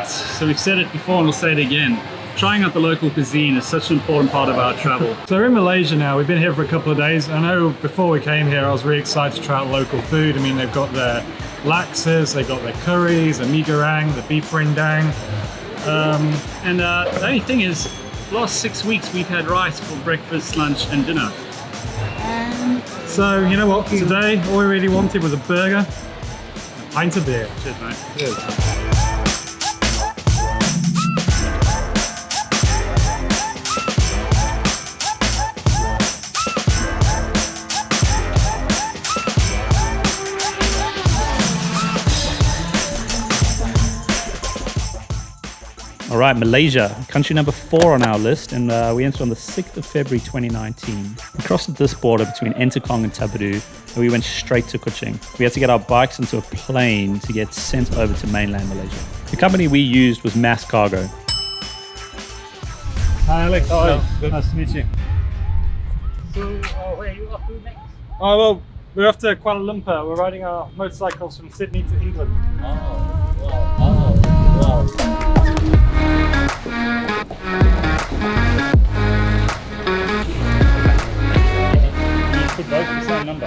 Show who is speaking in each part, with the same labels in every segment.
Speaker 1: Right, so we've said it before and we'll say it again. Trying out the local cuisine is such an important part of our travel.
Speaker 2: So we're in Malaysia now. We've been here for a couple of days. I know before we came here I was really excited to try out local food. I mean, they've got their laksas, they've got their curries, their mee goreng, the beef rendang.
Speaker 1: The only thing is, the last 6 weeks we've had rice for breakfast, lunch and dinner.
Speaker 2: So you know what, today all we really wanted was a burger, a pint of beer.
Speaker 1: Cheers, mate.
Speaker 2: Cheers.
Speaker 3: All right, Malaysia, country number 4 on our list, and we entered on the 6th of February 2019. We crossed this border between Entekong and Tabedu, and we went straight to Kuching. We had to get our bikes into a plane to get sent over to mainland Malaysia. The company we used was Mass Cargo.
Speaker 2: Hi Alex.
Speaker 1: Hi.
Speaker 2: Good. Nice to meet you.
Speaker 1: So, where are you off to next?
Speaker 2: Oh well, we're off to Kuala Lumpur. We're riding our motorcycles from Sydney to England.
Speaker 1: Put both the same number.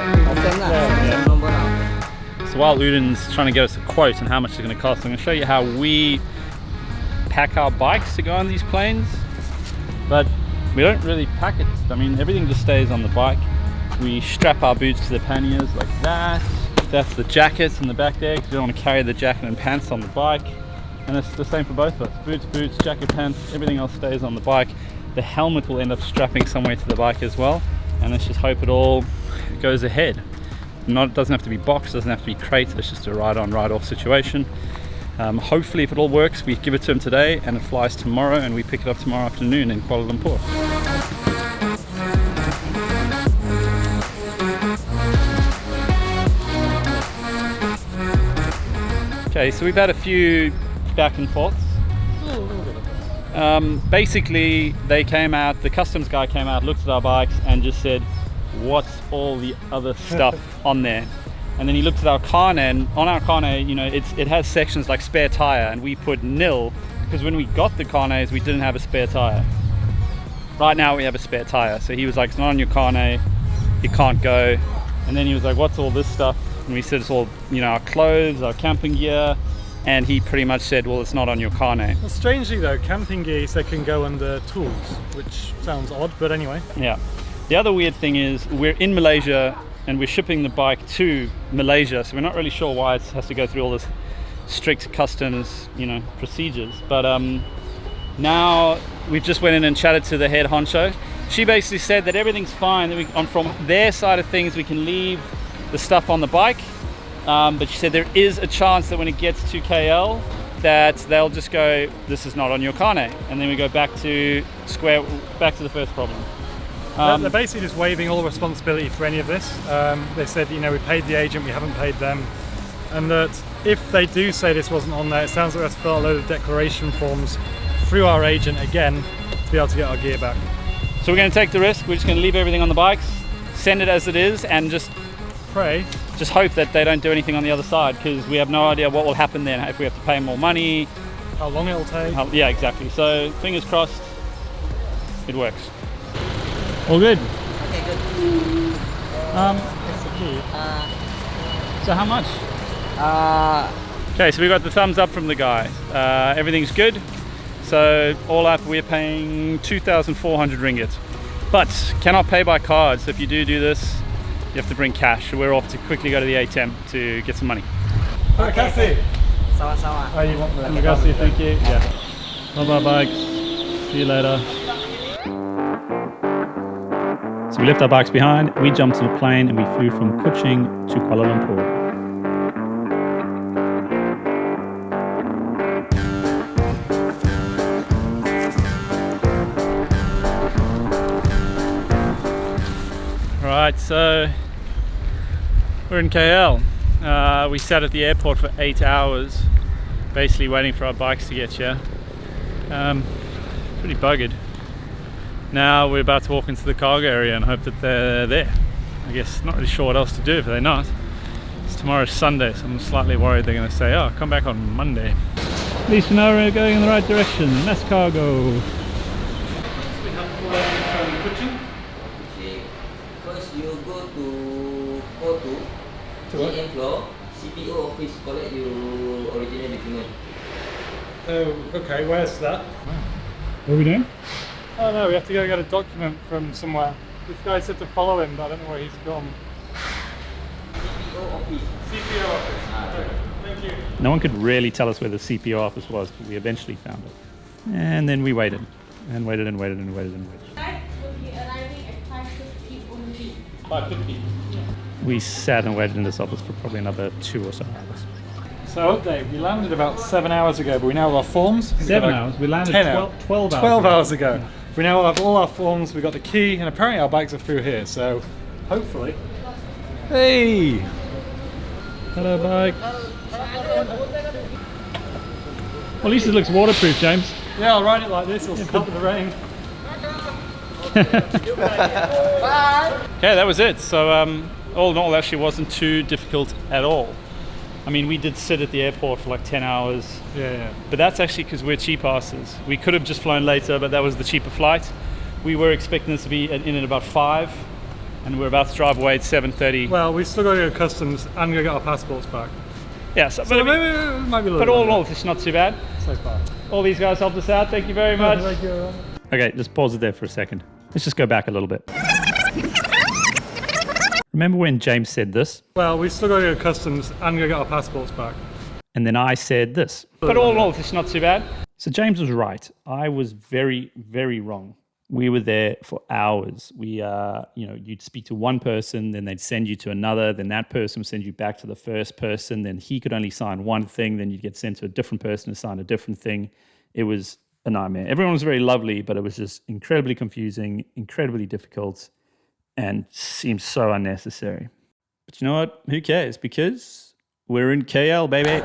Speaker 1: So while Udin's trying to get us a quote on how much it's going to cost, I'm going to show you how we pack our bikes to go on these planes. But we don't really pack it. I mean, everything just stays on the bike. We strap our boots to the panniers like that. That's the jackets in the back there, because you don't want to carry the jacket and pants on the bike. And it's the same for both of us. Boots, jacket, pants, everything else stays on the bike. The helmet will end up strapping somewhere to the bike as well. And let's just hope it all goes ahead. It doesn't have to be boxed, doesn't have to be crate, it's just a ride-on, ride-off situation. Hopefully, if it all works, we give it to him today and it flies tomorrow and we pick it up tomorrow afternoon in Kuala Lumpur. Okay, so we've had a few back and forths. Basically, they came out, the customs guy came out, looked at our bikes and just said, what's all the other stuff on there? And then he looked at our carnet, and on our carnet, you know, it has sections like spare tire, and we put nil because when we got the carnets, we didn't have a spare tire. Right now we have a spare tire. So he was like, it's not on your carnet, you can't go. And then he was like, what's all this stuff? And we said it's all, you know, our clothes, our camping gear. And he pretty much said, well, it's not on your carnet.
Speaker 2: Well, strangely though, camping gear they can go under tools, which sounds odd, but anyway.
Speaker 1: Yeah. The other weird thing is we're in Malaysia and we're shipping the bike to Malaysia, so we're not really sure why it has to go through all this strict customs, you know, procedures. But now we've just went in and chatted to the head honcho. She basically said that everything's fine, that from their side of things we can leave the stuff on the bike. But she said there is a chance that when it gets to KL that they'll just go, this is not on your carnet, and then we go back to the first problem.
Speaker 2: They're basically just waiving all responsibility for any of this. They said, you know, we paid the agent, we haven't paid them, and that if they do say this wasn't on there, it sounds like we have to fill out a load of declaration forms through our agent again to be able to get our gear back.
Speaker 1: So we're going to take the risk. We're just going to leave everything on the bikes, send it as it is, and just hope that they don't do anything on the other side, because we have no idea what will happen then, if we have to pay more money,
Speaker 2: how long it'll take.
Speaker 1: Yeah, exactly. So fingers crossed it works. All good.
Speaker 4: Okay, good.
Speaker 2: That's the key.
Speaker 1: So how much? Okay, so we got the thumbs up from the guy. Everything's good. So all up we're paying 2,400 ringgit. But cannot pay by card, so if you do this, you have to bring cash. So we're off to quickly go to the ATM to get some money.
Speaker 2: Okay.
Speaker 4: Sama-sama.
Speaker 2: Oh, you want that?
Speaker 1: Terima kasih, thank you. Yeah. Bye-bye, bikes. See you later. So we left our bikes behind, we jumped on a plane and we flew from Kuching to Kuala Lumpur. Alright, so we're in KL. We sat at the airport for 8 hours, basically waiting for our bikes to get here. Pretty buggered. Now we're about to walk into the cargo area and hope that they're there. I guess not really sure what else to do if they're not. Tomorrow's Sunday, so I'm slightly worried they're going to say, oh, come back on Monday.
Speaker 3: At least we know we're going in the right direction. Mass cargo.
Speaker 1: We have from Kuching.
Speaker 4: Okay. First you go to GM floor, CPO office, collect your original document.
Speaker 2: Oh, okay, where's that?
Speaker 3: What are we doing?
Speaker 2: Oh no, we have to go get a document from somewhere. This guy said to follow him, but I don't know where he's gone.
Speaker 4: CPO office.
Speaker 2: CPO office. Okay, thank you.
Speaker 3: No one could really tell us where the CPO office was, but we eventually found it. And then we waited. And waited and waited and waited and waited.
Speaker 5: Flights will be arriving at 5:50 only.
Speaker 1: 550.
Speaker 3: We sat and waited in this office for probably another 2 or so hours.
Speaker 2: So update, we landed about 7 hours ago, but we now have our forms.
Speaker 3: 7 hours? We landed
Speaker 2: 10
Speaker 3: 12 hours
Speaker 2: 12
Speaker 3: ago.
Speaker 2: hours ago. We now have all our forms, we got the key, and apparently our bags are through here, so hopefully. Hey!
Speaker 3: Hello, bike. Well, at least it looks waterproof, James.
Speaker 2: Yeah, I'll ride it like this, it'll stop the rain.
Speaker 1: Okay, that was it. So all in all, actually wasn't too difficult at all. I mean, we did sit at the airport for like 10 hours,
Speaker 2: Yeah.
Speaker 1: but that's actually because we're cheap asses. We could have just flown later, but that was the cheaper flight. We were expecting this to be in at about 5, and we're about to drive away at 7:30.
Speaker 2: Well, we've still got to go to customs and go get our passports back.
Speaker 1: Yeah, so,
Speaker 2: So
Speaker 1: but, I mean,
Speaker 2: maybe it might be a little
Speaker 1: but all in
Speaker 2: longer
Speaker 1: all, it's not too bad.
Speaker 2: so far.
Speaker 1: All these guys helped us out. Thank you very much.
Speaker 2: Thank you.
Speaker 3: Okay, let's pause it there for a second. Let's just go back a little bit. Remember when James said this,
Speaker 2: Well, we've still got to go to customs and go get our passports back.
Speaker 3: and then I said this?
Speaker 1: But all in all, it's not too bad.
Speaker 3: So James was right. I was very, very wrong. We were there for hours. You'd speak to one person, then they'd send you to another, then that person would send you back to the first person, then he could only sign one thing, then you'd get sent to a different person to sign a different thing. It was a nightmare. Everyone was very lovely, but it was just incredibly confusing, incredibly difficult, and seemed so unnecessary. But you know what? Who cares? Because we're in KL, baby.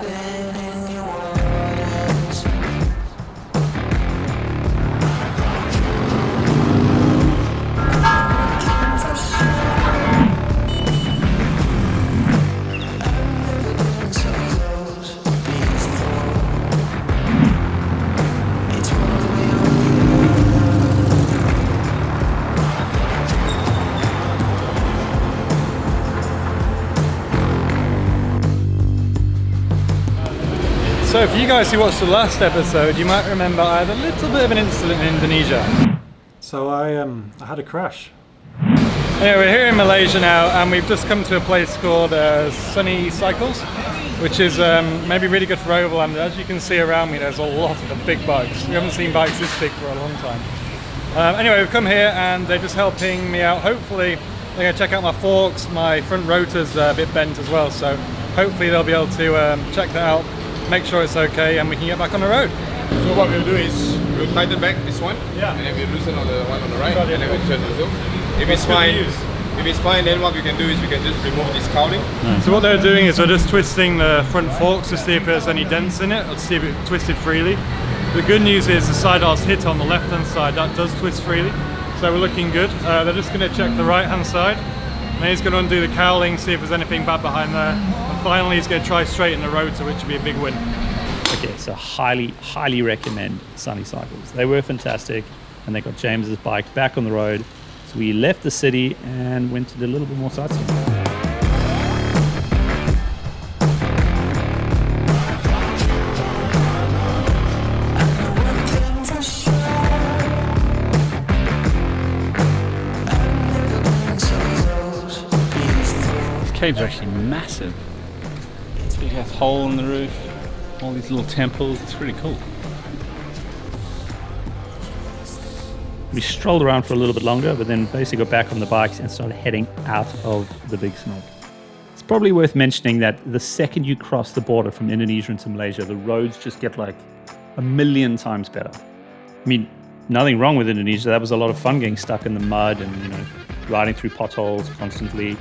Speaker 2: So for you guys who watched the last episode, you might remember I had a little bit of an incident in Indonesia. So I had a crash. Anyway, we're here in Malaysia now, and we've just come to a place called Sunny Cycles, which is maybe really good for overland. As you can see around me, there's a lot of big bikes. We haven't seen bikes this big for a long time. Anyway, we've come here and they're just helping me out. Hopefully they're going to check out my forks. My front rotor's a bit bent as well, so hopefully they'll be able to check that out, make sure it's okay, and we can get back on the road.
Speaker 6: So what we'll do is we'll tighten back this one,
Speaker 2: Yeah.
Speaker 6: and then we'll loosen on the one on the right,
Speaker 2: Got it.
Speaker 6: and then we'll turn the wheel. If it's
Speaker 2: good
Speaker 6: fine,
Speaker 2: news.
Speaker 6: then what we can do is we can just remove this cowling.
Speaker 2: So what they're doing is they're just twisting the front forks to see if there's any dents in it, or to see if it twisted freely. The good news is the side I was hit on, the left hand side, that does twist freely, so we're looking good. They're just going to check the right hand side, and then he's going to undo the cowling, see if there's anything bad behind there, and finally he's going to try straighten the rotor, which would be a big win.
Speaker 3: Okay, so highly recommend Sunny Cycles. They were fantastic, and they got James's bike back on the road. So we left the city and went to do a little bit more sightseeing.
Speaker 1: These caves are actually massive. Big ass hole in the roof. All these little temples. It's pretty cool.
Speaker 3: We strolled around for a little bit longer, but then basically got back on the bikes and started heading out of the big smoke. It's probably worth mentioning that the second you cross the border from Indonesia into Malaysia, the roads just get like 1,000,000 times better. I mean, nothing wrong with Indonesia. That was a lot of fun getting stuck in the mud and riding through potholes constantly.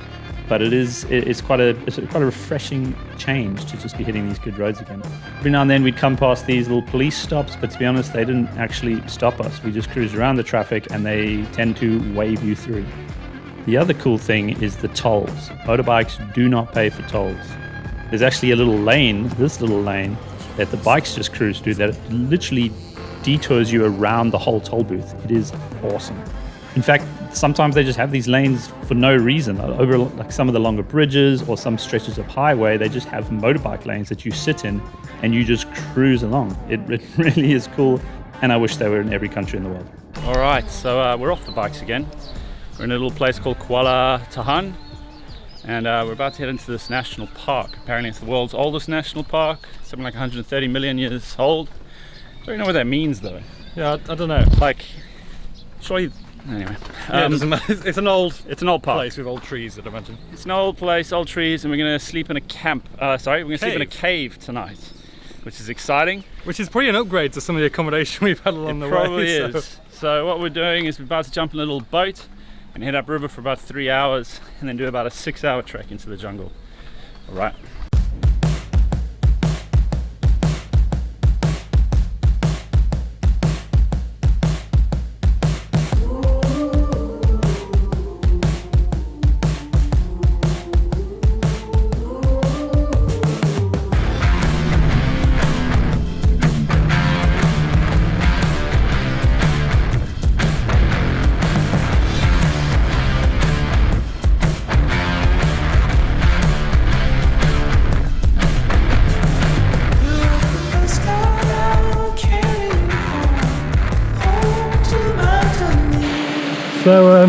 Speaker 3: But it's quite a refreshing change to just be hitting these good roads again. Every now and then we'd come past these little police stops, but to be honest, they didn't actually stop us. We just cruised around the traffic and they tend to wave you through. The other cool thing is the tolls. Motorbikes do not pay for tolls. There's actually a little lane, this little lane, that the bikes just cruise through, that it literally detours you around the whole toll booth. It is awesome. In fact, sometimes they just have these lanes for no reason. Over like some of the longer bridges or some stretches of highway, they just have motorbike lanes that you sit in and you just cruise along. It really is cool, and I wish they were in every country in the world.
Speaker 1: All right, so we're off the bikes again. We're in a little place called Kuala Tahan, and we're about to head into this national park. Apparently it's the world's oldest national park, something like 130 million years old. Don't really know what that means though.
Speaker 2: Yeah, I don't know.
Speaker 1: Like, surely, anyway.
Speaker 2: Yeah, it doesn't matter. It's an old
Speaker 1: park.
Speaker 2: place with old trees, I'd imagine.
Speaker 1: It's an old place, old trees, and we're gonna sleep in a camp. We're gonna sleep in a cave tonight, which is exciting.
Speaker 2: Which is probably an upgrade to some of the accommodation we've had along the way.
Speaker 1: It probably is. So what we're doing is we're about to jump in a little boat and head upriver for about 3 hours and then do about a 6-hour trek into the jungle. All right.
Speaker 2: So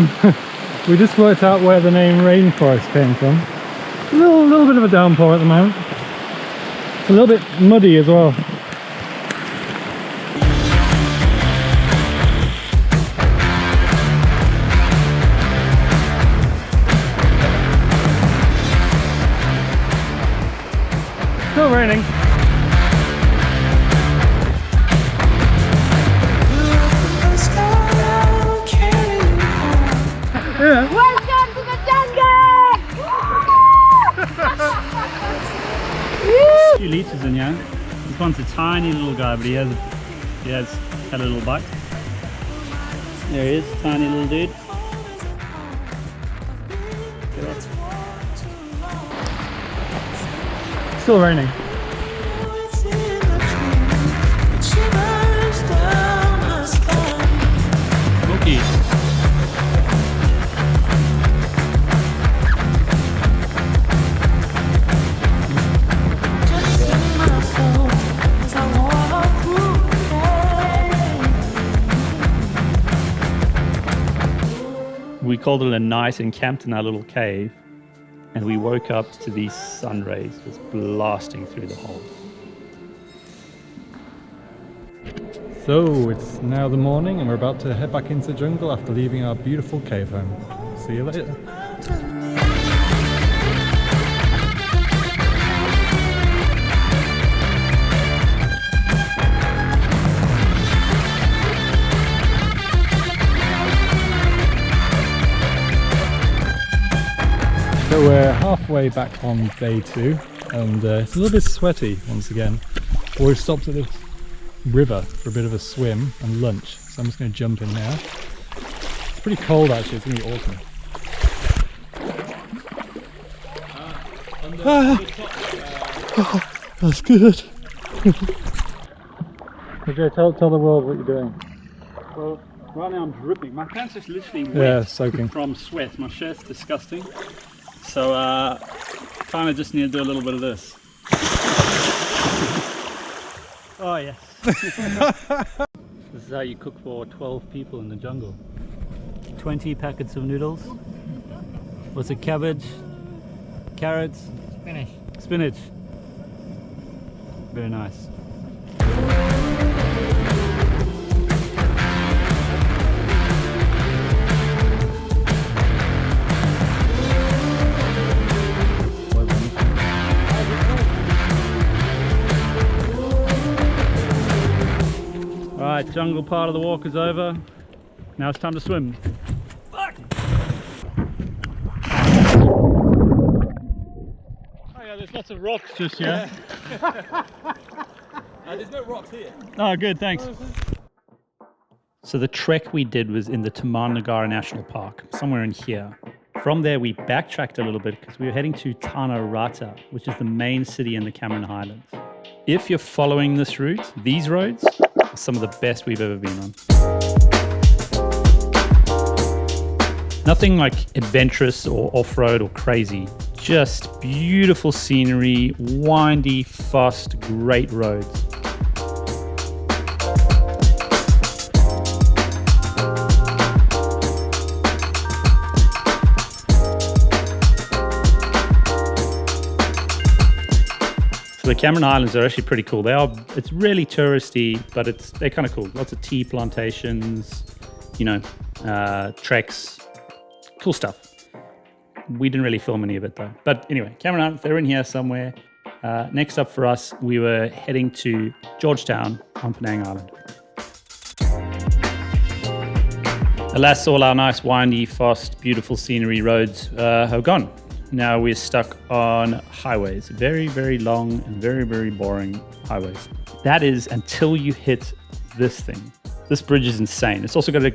Speaker 2: we just worked out where the name rainforest came from. A little bit of a downpour at the moment. It's a little bit muddy as well. Still raining. Yeah.
Speaker 5: Welcome to the jungle!
Speaker 3: A few leeches in here. This one's a tiny little guy, but he has had a little bite. There he is, tiny little dude.
Speaker 2: Still raining.
Speaker 3: Cookie. We called it a night and camped in our little cave, and we woke up to these sun rays just blasting through the hole.
Speaker 2: So it's now the morning and we're about to head back into the jungle after leaving our beautiful cave home. See you later. So we're halfway back on day 2 and it's a little bit sweaty once again. We've stopped at this river for a bit of a swim and lunch, so I'm just going to jump in now. It's pretty cold actually, it's going to be awesome. That's good. Okay, tell the world what you're doing.
Speaker 1: Well, right now I'm dripping. My pants are literally wet
Speaker 2: soaking.
Speaker 1: from sweat. My shirt's disgusting. So kind of just need to do a little bit of this. Oh yes. This is how you cook for 12 people in the jungle. 20 packets of noodles. What's it? Cabbage, carrots, spinach. Very nice. Alright, jungle part of the walk is over. Now it's time to swim. Fuck! Oh yeah, there's lots of rocks just here.
Speaker 6: There's no rocks here.
Speaker 1: Oh good, thanks.
Speaker 3: So the trek we did was in the Teman Negara National Park, somewhere in here. From there we backtracked a little bit because we were heading to Tanah Rata, which is the main city in the Cameron Highlands. if you're following this route, these roads are some of the best we've ever been on. Nothing like adventurous or off-road or crazy, just beautiful scenery, windy, fast, great roads. So the Cameron Islands are actually pretty cool. It's really touristy, but they're kind of cool. Lots of tea plantations, treks, cool stuff. We didn't really film any of it though. But anyway, Cameron Islands, they're in here somewhere. Next up for us, we were heading to Georgetown on Penang Island. Alas, all our nice, windy, fast, beautiful scenery roads have gone. Now we're stuck on highways, very, very long and very, very boring highways. That is until you hit this thing. This bridge is insane. It's also got a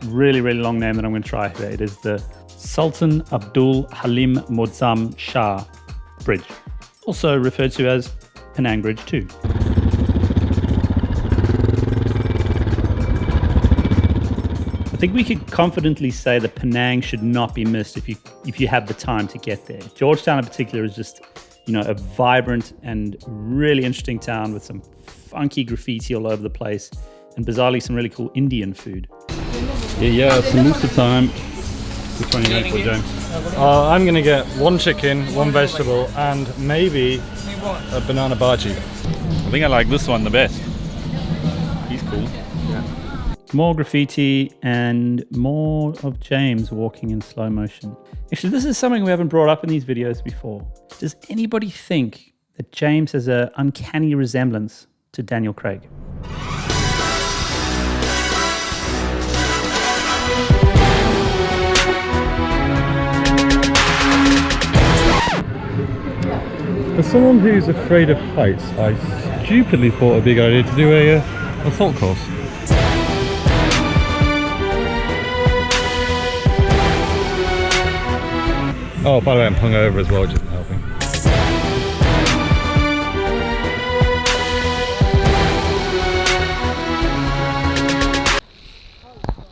Speaker 3: really, really long name that I'm going to try today. It is the Sultan Abdul Halim Modzam Shah Bridge, also referred to as Penang Bridge 2. I think we could confidently say that Penang should not be missed if you have the time to get there. Georgetown in particular is just, a vibrant and really interesting town with some funky graffiti all over the place and bizarrely some really cool Indian food. Yeah, samosa time. Which one are you going for, James?
Speaker 2: I'm going to get one chicken, one vegetable, and maybe a banana bhaji.
Speaker 1: I think I like this one the best. He's cool.
Speaker 3: More graffiti and more of James walking in slow motion. Actually, this is something we haven't brought up in these videos before. Does anybody think that James has an uncanny resemblance to Daniel Craig?
Speaker 2: For someone who's afraid of heights, I stupidly thought it'd be a good idea to do a assault course. Oh, by the way, I'm hungover as well, which isn't helping.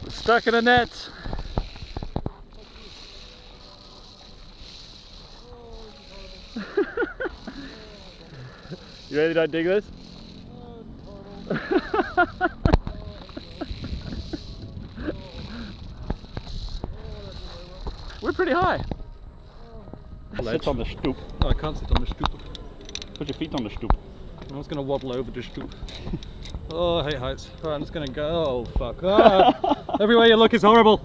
Speaker 1: We're stuck in a net. You ready to dig this? We're pretty high. Sit on the stoop.
Speaker 2: Oh, I can't sit on the stoop.
Speaker 1: Put your feet on the stoop.
Speaker 2: I was going to waddle over the stoop. Oh, I hate heights. Right, I'm just going to go. Oh, fuck. Ah, everywhere you look is horrible.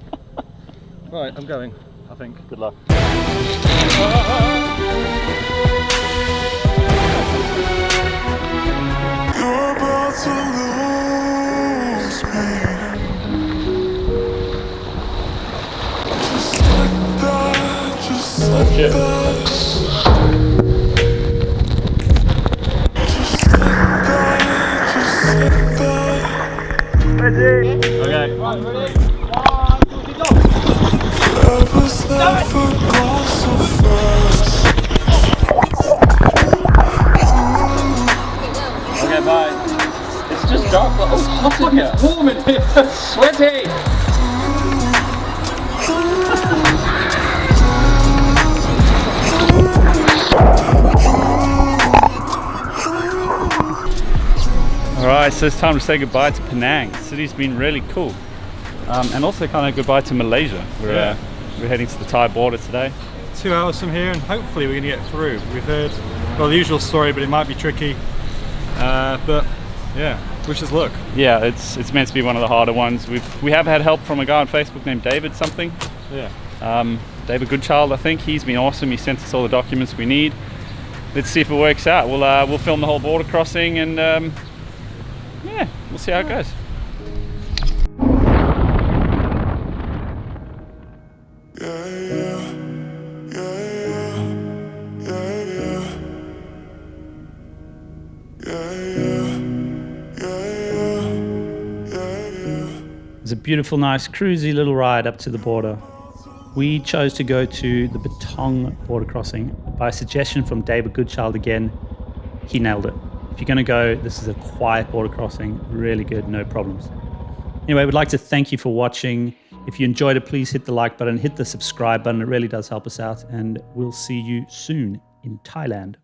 Speaker 2: Right, I'm going, I think.
Speaker 1: Good luck.
Speaker 7: You're about to lose me. Just like that, just like that. Just like that, just like that.
Speaker 1: Ready? Okay. Right, ready? 1, 2, 3, go!
Speaker 7: Love has never gone so fast.
Speaker 1: Okay, bye. It's just dark, but oh, hot in here. It's warm in here. Sweaty. Alright, so it's time to say goodbye to Penang. The city's been really cool. And also kind of goodbye to Malaysia. We're heading to the Thai border today.
Speaker 2: 2 hours from here and hopefully we're going to get through. We've heard, well, the usual story, but it might be tricky. But yeah, wish us luck.
Speaker 1: Yeah, it's meant to be one of the harder ones. We have had help from a guy on Facebook named David something.
Speaker 2: Yeah.
Speaker 1: David Goodchild, I think. He's been awesome. He sent us all the documents we need. Let's see if it works out. We'll film the whole border crossing and yeah, we'll see how it goes.
Speaker 3: It's a beautiful, nice, cruisy little ride up to the border. We chose to go to the Batong border crossing by suggestion from David Goodchild again. he nailed it. If you're going to go, this is a quiet border crossing, really good, no problems. Anyway, we'd like to thank you for watching. If you enjoyed it, please hit the like button, hit the subscribe button. It really does help us out, and we'll see you soon in Thailand.